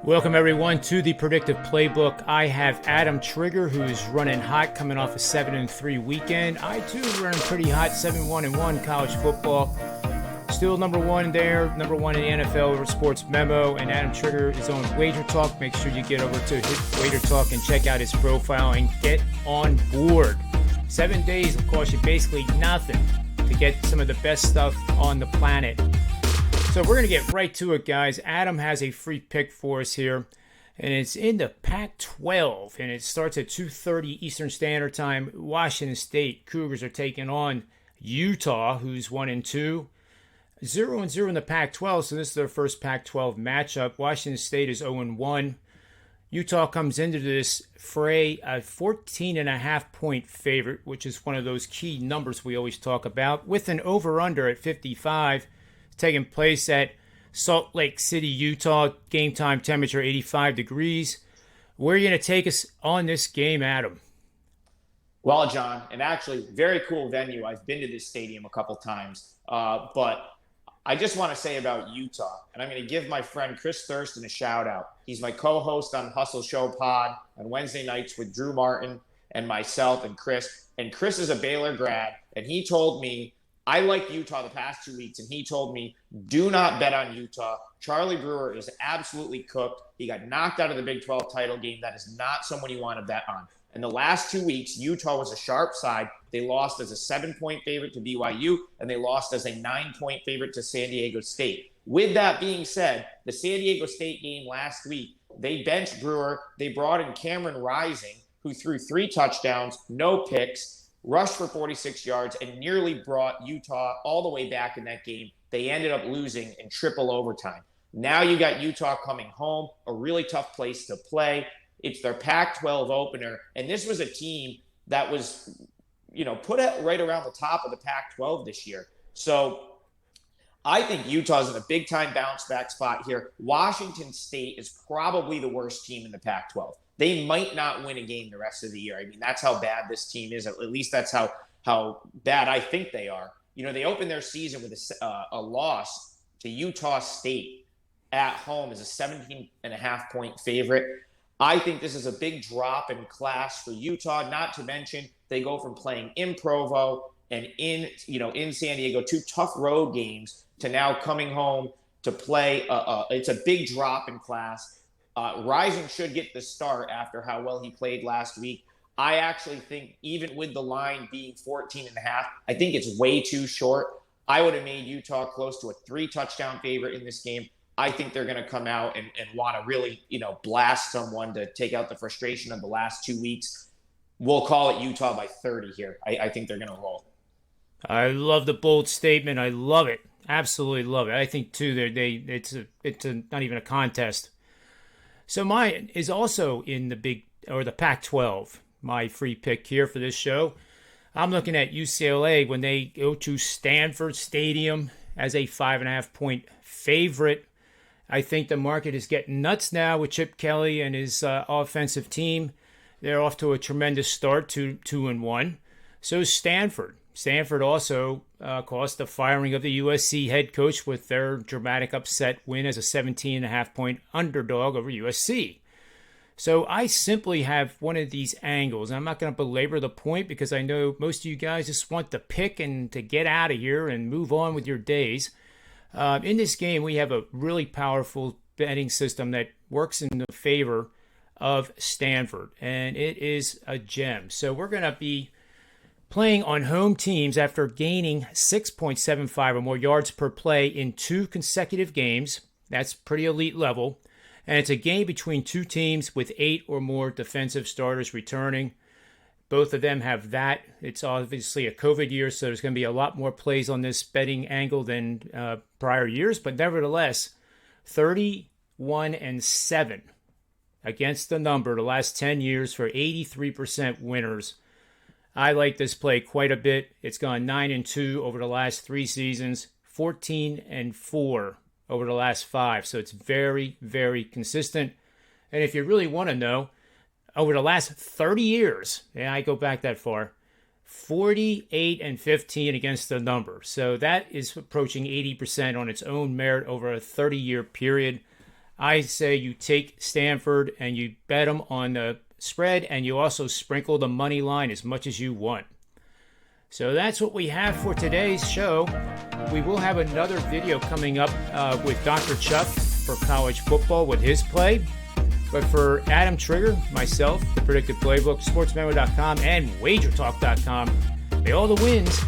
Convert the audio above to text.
Welcome everyone to the Predictive Playbook. I have Adam Trigger, who is running hot, coming off a 7-3 weekend. I too running pretty hot, 7-1 college football. Still number one there, number one in the NFL over Sportsmemo, and Adam Trigger is on Wager Talk. Make sure you get over to his Wager Talk and check out his profile and get on board. 7 days will cost you basically nothing to get some of the best stuff on the planet. So we're going to get right to it, guys. Adam has a free pick for us here, and it's in the Pac-12, and it starts at 2:30 Eastern Standard Time. Washington State Cougars are taking on Utah, who's 1-2. 0-0 in the Pac-12, so this is their first Pac-12 matchup. Washington State is 0-1. Utah comes into this fray a 14.5-point favorite, which is one of those key numbers we always talk about, with an over-under at 55. Taking place at Salt Lake City, Utah. Game time temperature 85 degrees. Where are you going to take us on this game, Adam? Well, John, and actually very cool venue. I've been to this stadium a couple times. But I just want to say about Utah, and I'm going to give my friend Chris Thurston a shout out. He's my co-host on Hustle Show Pod on Wednesday nights with Drew Martin and myself and Chris. And Chris is a Baylor grad, and he told me, I like Utah the past 2 weeks, and he told me, do not bet on Utah. Charlie Brewer is absolutely cooked. He got knocked out of the Big 12 title game. That is not someone you want to bet on. In the last 2 weeks, Utah was a sharp side. They lost as a 7-point favorite to BYU, and they lost as a 9-point favorite to San Diego State. With that being said, the San Diego State game last week, they benched Brewer. They brought in Cameron Rising, who threw 3 touchdowns, no picks, rushed for 46 yards, and nearly brought Utah all the way back in that game. They ended up losing in triple overtime. Now you got Utah coming home, a really tough place to play. It's their Pac-12 opener, and this was a team that was, put right around the top of the Pac-12 this year. So I think Utah's in a big-time bounce-back spot here. Washington State is probably the worst team in the Pac-12. They might not win a game the rest of the year. I mean, that's how bad this team is. At least that's how bad I think they are. They opened their season with a loss to Utah State at home as a 17.5-point favorite. I think this is a big drop in class for Utah, not to mention they go from playing in Provo and in San Diego, 2 tough road games, to now coming home to play. It's a big drop in class. Rising should get the start after how well he played last week. I actually think even with the line being 14.5, I think it's way too short. I would have made Utah close to a 3-touchdown favorite in this game. I think they're going to come out and want to really, blast someone to take out the frustration of the last 2 weeks. We'll call it Utah by 30 here. I think they're going to roll. I love the bold statement. I love it. Absolutely love it. I think too it's not even a contest. So mine is also in the Pac-12, my free pick here for this show. I'm looking at UCLA when they go to Stanford Stadium as a 5.5-point favorite. I think the market is getting nuts now with Chip Kelly and his offensive team. They're off to a tremendous start, 2-1. So Stanford also caused the firing of the USC head coach with their dramatic upset win as a 17.5-point underdog over USC. So I simply have one of these angles. I'm not going to belabor the point because I know most of you guys just want to pick and to get out of here and move on with your days. In this game, we have a really powerful betting system that works in the favor of Stanford, and it is a gem. So we're going to be playing on home teams after gaining 6.75 or more yards per play in 2 consecutive games. That's pretty elite level. And it's a game between 2 teams with 8 or more defensive starters returning. Both of them have that. It's obviously a COVID year, so there's going to be a lot more plays on this betting angle than prior years. But nevertheless, 31-7 against the number the last 10 years for 83% winners. I like this play quite a bit. It's gone 9-2 over the last 3 seasons, 14-4 over the last 5. So it's very, very consistent. And if you really want to know, over the last 30 years, I go back that far, 48-15 against the number. So that is approaching 80% on its own merit over a 30-year period. I say you take Stanford and you bet them on the spread, and you also sprinkle the money line as much as you want. So that's what we have for today's show. We will have another video coming up with Dr. Chuck for college football with his play. But for Adam Trigger, myself, the Predictive Playbook, Sportsmemo.com, and WagerTalk.com, may all the wins